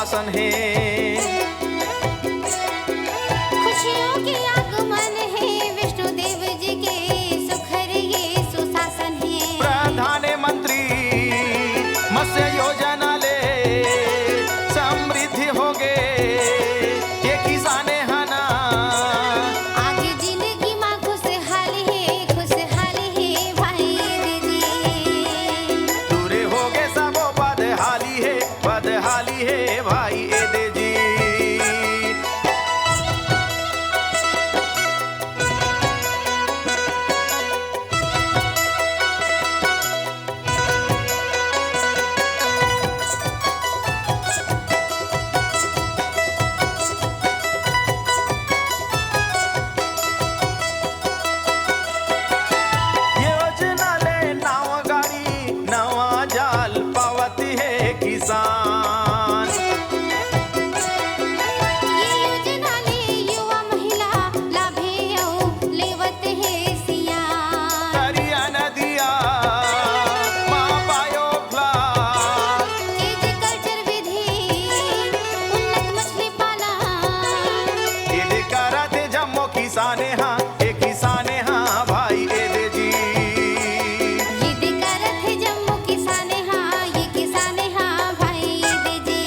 सुशासन है। खुशियों के आगमन है, विष्णु देव जी के सुखर ये सुशासन है। प्रधानमंत्री मत्स्य योजना ले समृद्धि हो गए ये किसान है ना। आगे जिंदगी माँ खुशहाली है भाई दीदी। दूरे हो गए सब बदहाली है भाई ए दे जी। योजना ले नाव गाड़ी नवा जाल पावती है किसान। ये योजना ले युवा महिला लाभे औ लेवत है सियान। दरिया नदिया माँ पायो फ्लाग केज कल्चर विधि उन्नत मछली पालन। ये करते जम्मो किसाने हाँ ए किसाने हाँ भाई ए दे जी। ये दिकारत है जम्मू किसाने हाँ ये किसाने हाँ भाई दीदी।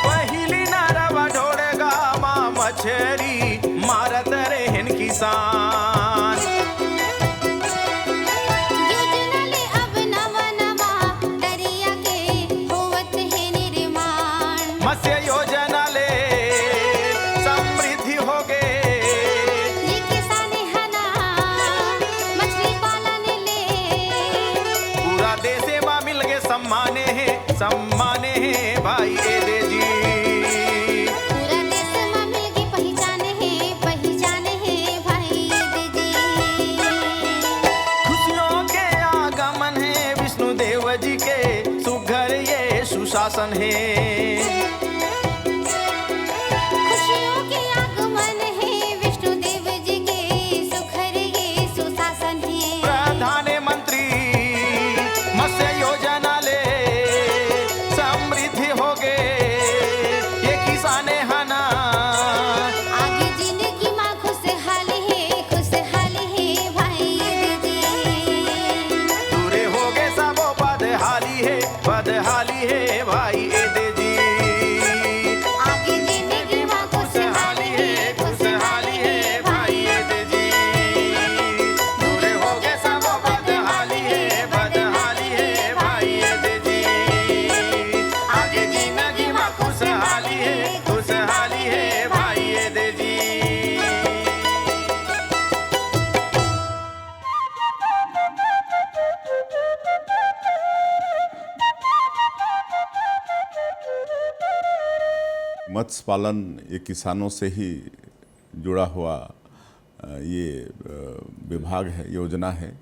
पहिली नारवा ढोड़ेगा माँ मछरी मारत रहन किसान। योजना ले अब नवा नवा दरिया के होवत है निर्माण। मत्स्य योजना ले समृद्धि हो गए ये किसाने है ना मछली पालन ले। पूरा देश में मिल गए सम्माने हैं भाई ए दे जी। पूरा देश में मिल के पहचाने हैं भाई दीदी। खुशियों के आगमन है विष्णु देव जी के सुघर ये सुशासन है। खुशियों के आगमन है, विष्णु देव जी के सुखर ये सुशासन है। प्रधानमंत्री मत्स्य योजना ले समृद्धि हो गए ये किसान है ना। आगे जिंदगी माँ खुशहाली है भाई दीदी। दूरे हो गए सब बदहाली है भाई ए दे जी। आगे जिंदगी माँ खुशहाली है भाई ए दे जी। दूरे हो गए सब बदहाली है भाई ए दे जी। आगे जिंदगी में खुशहाली है भाई ए दे जी। मत्स्य पालन ये किसानों से ही जुड़ा हुआ ये विभाग है, योजना है।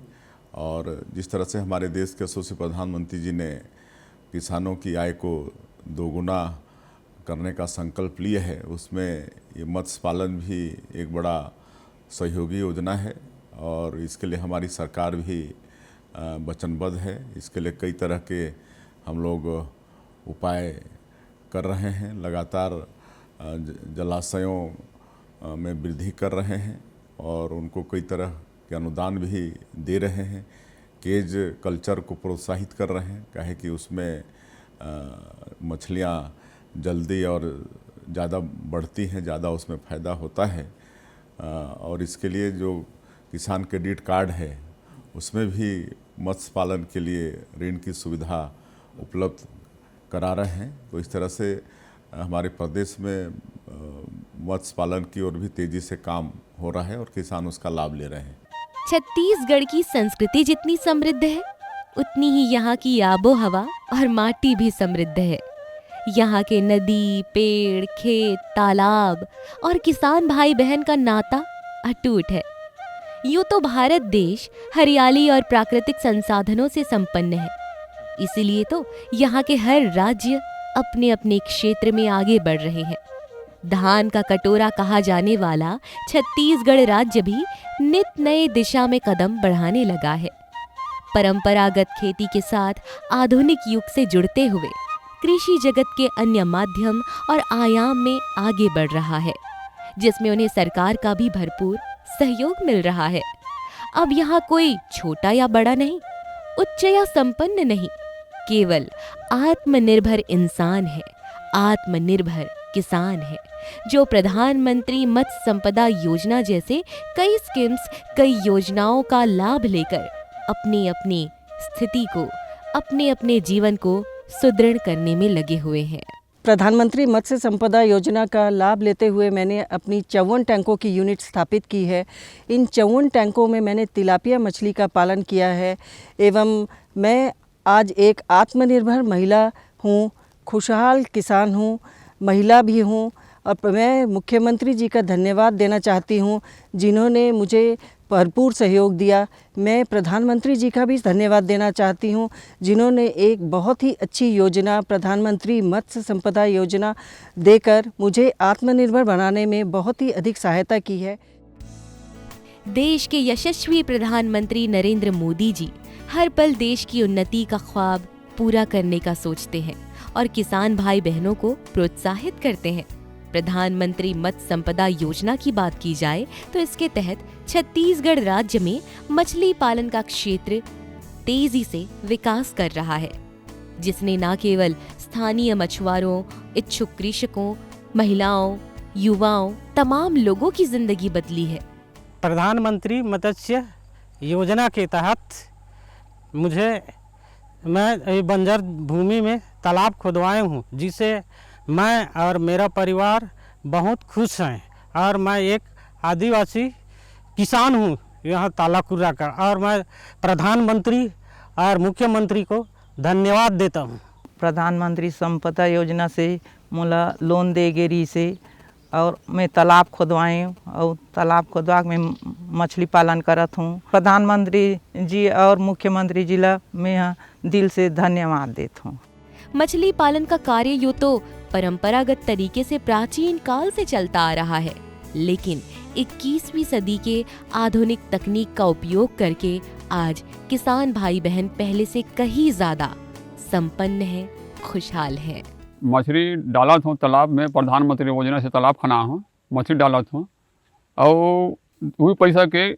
और जिस तरह से हमारे देश के यशस्वी प्रधानमंत्री जी ने किसानों की आय को दोगुना करने का संकल्प लिए है, उसमें ये मत्स्य पालन भी एक बड़ा सहयोगी योजना है। और इसके लिए हमारी सरकार भी वचनबद्ध है। इसके लिए कई तरह के हम लोग उपाय कर रहे हैं, लगातार जलाशयों में वृद्धि कर रहे हैं और उनको कई तरह के अनुदान भी दे रहे हैं। केज कल्चर को प्रोत्साहित कर रहे हैं, काहे कि उसमें मछलियाँ जल्दी और ज़्यादा बढ़ती हैं, ज़्यादा उसमें फ़ायदा होता है। और इसके लिए जो किसान क्रेडिट कार्ड है उसमें भी मत्स्य पालन के लिए ऋण की सुविधा उपलब्ध करा रहे हैं। तो इस तरह से हमारे प्रदेश में मत्स्य पालन की ओर भी तेजी से काम हो रहा है और किसान उसका लाभ ले रहे हैं। छत्तीसगढ़ की संस्कृति जितनी समृद्ध है उतनी ही यहाँ की आबो हवा और माटी भी समृद्ध है। यहाँ के नदी, पेड़, खेत, तालाब और किसान भाई बहन का नाता अटूट है। यूं तो भारत देश हरियाली और प्राकृतिक संसाधनों से संपन्न है, इसीलिए तो यहाँ के हर राज्य अपने अपने क्षेत्र में आगे बढ़ रहे हैं। धान का कटोरा कहा जाने वाला छत्तीसगढ़ राज्य भी नित नए दिशा में कदम बढ़ाने लगा है। परंपरागत खेती के साथ आधुनिक युग से जुड़ते हुए कृषि जगत के अन्य माध्यम और आयाम में आगे बढ़ रहा है, जिसमें उन्हें सरकार का भी भरपूर सहयोग मिल रहा है। अब यहाँ कोई छोटा या बड़ा नहीं, उच्च या संपन्न नहीं, केवल आत्मनिर्भर इंसान है, आत्मनिर्भर किसान है, जो प्रधानमंत्री मत्स्य संपदा योजना जैसे कई स्कीम्स, कई योजनाओं का लाभ लेकर अपनी अपनी स्थिति को, अपने अपने जीवन को सुदृढ़ करने में लगे हुए हैं। प्रधानमंत्री मत्स्य संपदा योजना का लाभ लेते हुए मैंने अपनी 54 टैंकों की यूनिट स्थापित की है। इन 54 टैंकों में मैंने तिलापिया मछली का पालन किया है एवं मैं आज एक आत्मनिर्भर महिला हूँ, खुशहाल किसान हूँ, महिला भी हूँ। और मैं मुख्यमंत्री जी का धन्यवाद देना चाहती हूँ जिन्होंने मुझे भरपूर सहयोग दिया। मैं प्रधानमंत्री जी का भी धन्यवाद देना चाहती हूँ जिन्होंने एक बहुत ही अच्छी योजना प्रधानमंत्री मत्स्य संपदा योजना देकर मुझे आत्मनिर्भर बनाने में बहुत ही अधिक सहायता की है। देश के यशस्वी प्रधानमंत्री नरेंद्र मोदी जी हर पल देश की उन्नति का ख्वाब पूरा करने का सोचते हैं और किसान भाई बहनों को प्रोत्साहित करते हैं। प्रधानमंत्री मत्स्य संपदा योजना की बात की जाए तो इसके तहत छत्तीसगढ़ राज्य में मछली पालन का क्षेत्र तेजी से विकास कर रहा है, जिसने न केवल स्थानीय मछुआरों, इच्छुक कृषकों, महिलाओं, युवाओं, तमाम लोगों की जिंदगी बदली है। प्रधानमंत्री मत्स्य योजना के तहत मैं बंजर भूमि में तालाब खुदवाए हूँ, जिससे मैं और मेरा परिवार बहुत खुश हैं। और मैं एक आदिवासी किसान हूँ यहाँ तालाकुर्रा का, और मैं प्रधानमंत्री और मुख्यमंत्री को धन्यवाद देता हूँ। प्रधानमंत्री संपदा योजना से मोला लोन दे गे रही से और मैं तालाब खुदवाए और तालाब खुदवा में मछली पालन करत हूँ। प्रधानमंत्री जी और मुख्यमंत्री जी ला मैं दिल से धन्यवाद देता हूँ। मछली पालन का कार्य यूं तो परंपरागत तरीके से प्राचीन काल से चलता आ रहा है, लेकिन 21वीं सदी के आधुनिक तकनीक का उपयोग करके आज किसान भाई बहन पहले से कहीं ज्यादा संपन्न है, खुशहाल है। मछली डालत हूँ तालाब में, प्रधानमंत्री योजना से तालाब खना हूँ, मछली डालत हूँ और वही पैसा के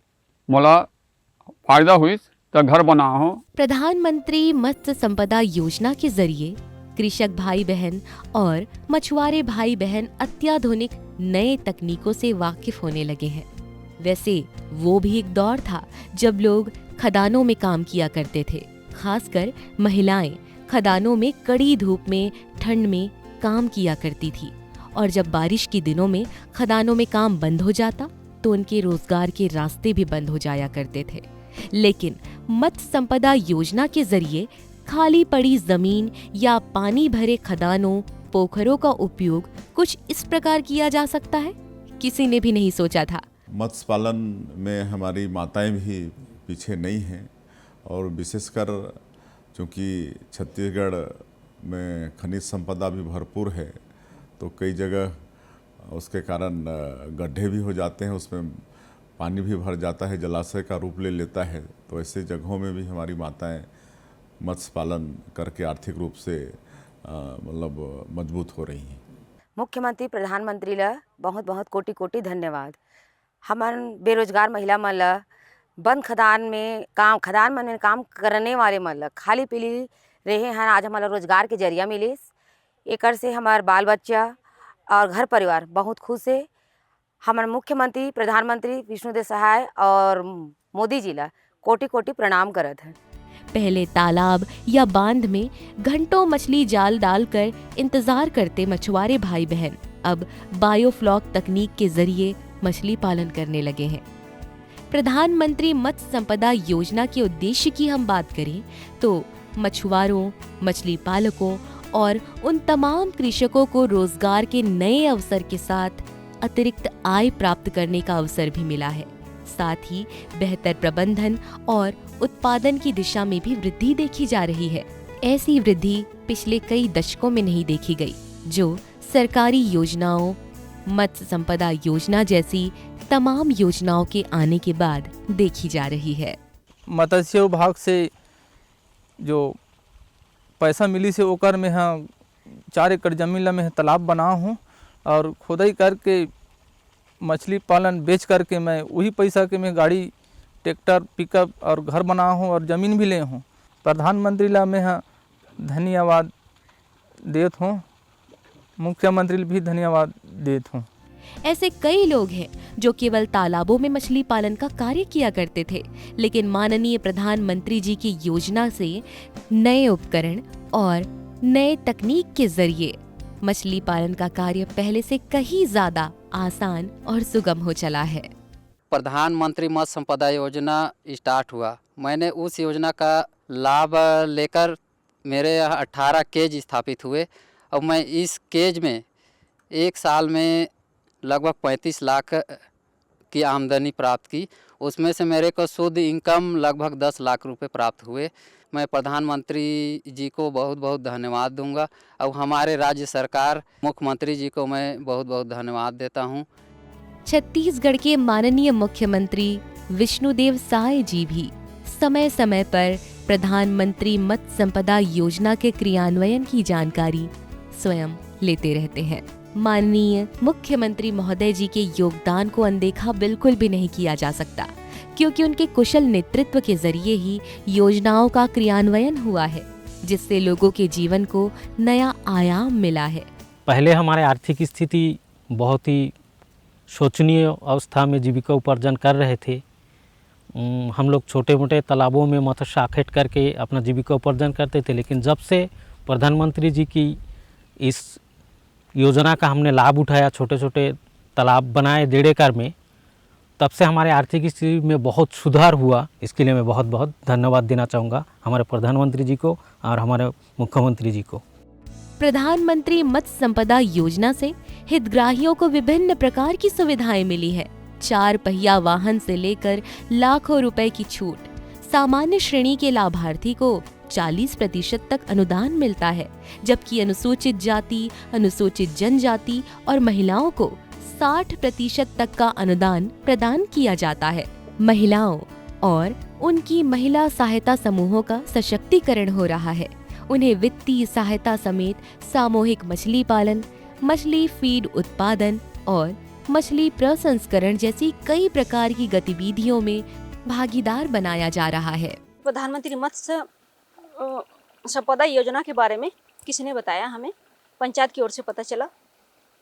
मोला फायदा हुई तो घर बना हूँ। प्रधानमंत्री मत्स्य संपदा योजना के जरिए कृषक भाई बहन और मछुआरे भाई बहन अत्याधुनिक नए तकनीकों से वाकिफ होने लगे हैं। वैसे वो भी एक दौर था जब लोग खदानों में काम किया करते थे, खासकर महिलाएं खदानों में कड़ी धूप में, ठंड में काम किया करती थी, और जब बारिश के दिनों में खदानों में काम बंद हो जाता तो उनके रोजगार के रास्ते भी बंद हो जाया करते थे। लेकिन मत्स्य संपदा योजना के जरिए खाली पड़ी जमीन या पानी भरे खदानों, पोखरों का उपयोग कुछ इस प्रकार किया जा सकता है, किसी ने भी नहीं सोचा था। मत्स्य पालन में हमारी माताएं भी पीछे नहीं हैं, और विशेषकर चूँकि छत्तीसगढ़ में खनिज संपदा भी भरपूर है तो कई जगह उसके कारण गड्ढे भी हो जाते हैं, उसमें पानी भी भर जाता है, जलाशय का रूप ले लेता है। तो ऐसे जगहों में भी हमारी माताएं मत्स्य पालन करके आर्थिक रूप से मतलब मजबूत हो रही हैं। मुख्यमंत्री प्रधानमंत्री ला बहुत बहुत कोटि कोटि धन्यवाद। हमार बेरोजगार महिला मन ला बंद खदान में काम करने वाले मन ला खाली पीली रहे हैं, आज हमारा रोजगार के जरिया मिले। एकर से हमार बाल बच्चा और घर परिवार बहुत खुश है। हमारे मुख्यमंत्री प्रधानमंत्री विष्णुदेव सहाय और मोदी जी ला कोटि कोटि प्रणाम करत हैं। पहले तालाब या बांध में घंटों मछली जाल डालकर इंतजार करते मछुआरे भाई बहन अब बायोफ्लॉक तकनीक के जरिए मछली पालन करने लगे हैं। प्रधानमंत्री मत्स्य संपदा योजना के उद्देश्य की हम बात करें तो मछुआरों, मछली पालकों और उन तमाम कृषकों को रोजगार के नए अवसर के साथ अतिरिक्त आय प्राप्त करने का अवसर भी मिला है। साथ ही बेहतर प्रबंधन और उत्पादन की दिशा में भी वृद्धि देखी जा रही है। ऐसी वृद्धि पिछले कई दशकों में नहीं देखी गई, जो सरकारी योजनाओं, मत्स्य संपदा योजना जैसी तमाम योजनाओं के आने के बाद देखी जा रही है। मत्स्य विभाग से जो पैसा मिली से ओकर में हाँ 4 एकड़ जमीन ला में तालाब बना हूँ और खुदाई करके मछली पालन बेच करके मैं वही पैसा के मैं गाड़ी, ट्रैक्टर, पिकअप और घर बना हूँ और ज़मीन भी ले हूँ। प्रधानमंत्री ला मैं हाँ धन्यवाद देत हूँ, मुख्यमंत्री भी धन्यवाद देत हूँ। ऐसे कई लोग हैं जो केवल तालाबों में मछली पालन का कार्य किया करते थे, लेकिन माननीय प्रधानमंत्री जी की योजना से नए उपकरण और नए तकनीक के जरिए मछली पालन का कार्य पहले से कहीं ज्यादा आसान और सुगम हो चला है। प्रधानमंत्री मत्स्य संपदा योजना स्टार्ट हुआ, मैंने उस योजना का लाभ लेकर मेरे यहाँ 18 केज स्थापित हुए और मैं इस केज में एक साल में लगभग 35 लाख की आमदनी प्राप्त की। उसमें से मेरे को शुद्ध इनकम लगभग 10 लाख रुपए प्राप्त हुए। मैं प्रधानमंत्री जी को बहुत बहुत धन्यवाद दूंगा और हमारे राज्य सरकार, मुख्यमंत्री जी को मैं बहुत बहुत धन्यवाद देता हूं। छत्तीसगढ़ के माननीय मुख्यमंत्री विष्णुदेव साय जी भी समय समय पर प्रधानमंत्री मत्स्य संपदा योजना के क्रियान्वयन की जानकारी स्वयं लेते रहते हैं। माननीय मुख्यमंत्री महोदय जी के योगदान को अनदेखा बिल्कुल भी नहीं किया जा सकता, क्योंकि उनके कुशल नेतृत्व के जरिए ही योजनाओं का क्रियान्वयन हुआ है, जिससे लोगों के जीवन को नया आयाम मिला है। पहले हमारे आर्थिक स्थिति बहुत ही शोचनीय अवस्था में जीविका उपार्जन कर रहे थे। हम लोग छोटे मोटे तालाबों में मत्स्य आखेट करके अपना जीविका उपार्जन करते थे, लेकिन जब से प्रधानमंत्री जी की इस योजना का हमने लाभ उठाया, छोटे छोटे तालाब बनाए 1.5 एकड़ में, तब से हमारे आर्थिक स्थिति में बहुत सुधार हुआ। इसके लिए मैं बहुत बहुत धन्यवाद देना चाहूँगा हमारे प्रधानमंत्री जी को और हमारे मुख्यमंत्री जी को। प्रधानमंत्री मत्स्य संपदा योजना से हितग्राहियों को विभिन्न प्रकार की सुविधाएं मिली है। 4 पहिया वाहन से लेकर लाखों रुपए की छूट, सामान्य श्रेणी के लाभार्थी को 40% तक अनुदान मिलता है, जबकि अनुसूचित जाति, अनुसूचित जनजाति और महिलाओं को 60% तक का अनुदान प्रदान किया जाता है। महिलाओं और उनकी महिला सहायता समूहों का सशक्तिकरण हो रहा है। उन्हें वित्तीय सहायता समेत सामूहिक मछली पालन, मछली फीड उत्पादन और मछली प्रसंस्करण जैसी कई प्रकार की गतिविधियों में भागीदार बनाया जा रहा है। प्रधानमंत्री मत्स्य संपदा योजना के बारे में किसी ने बताया, हमें पंचायत की ओर से पता चला,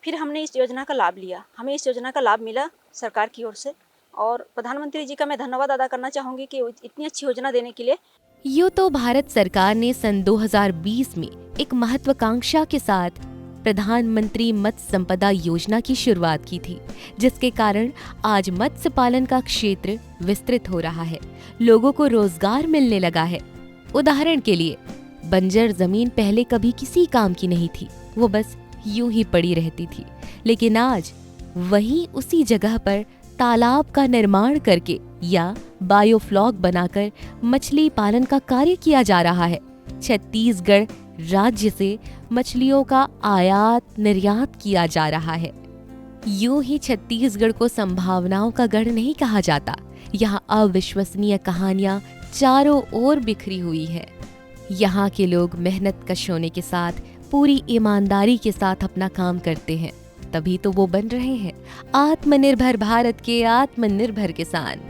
फिर हमने इस योजना का लाभ लिया। हमें इस योजना का लाभ मिला सरकार की ओर से, और प्रधानमंत्री जी का मैं धन्यवाद अदा करना चाहूँगी कि इतनी अच्छी योजना देने के लिए। यूँ तो भारत सरकार ने सन 2020 में एक महत्वाकांक्षा के साथ प्रधानमंत्री मत्स्य संपदा योजना की शुरुआत की थी, जिसके कारण आज मत्स्य पालन का क्षेत्र विस्तृत हो रहा है, लोगों को रोजगार मिलने लगा है। उदाहरण के लिए, बंजर जमीन पहले कभी किसी काम की नहीं थी, वो बस यूं ही पड़ी रहती थी, लेकिन आज वहीं उसी जगह पर तालाब का निर्माण करके या बायोफ्लॉक बनाकर मछली पालन का कार्य किया जा रहा है। छत्तीसगढ़ राज्य से मछलियों का आयात निर्यात किया जा रहा है। यूं ही छत्तीसगढ़ को संभावनाओं का गढ़ नहीं कहा जाता। यहाँ अविश्वसनीय कहानियां चारों ओर बिखरी हुई है। यहाँ के लोग मेहनत कश होने के साथ पूरी ईमानदारी के साथ अपना काम करते हैं, तभी तो वो बन रहे हैं आत्मनिर्भर भारत के आत्मनिर्भर किसान।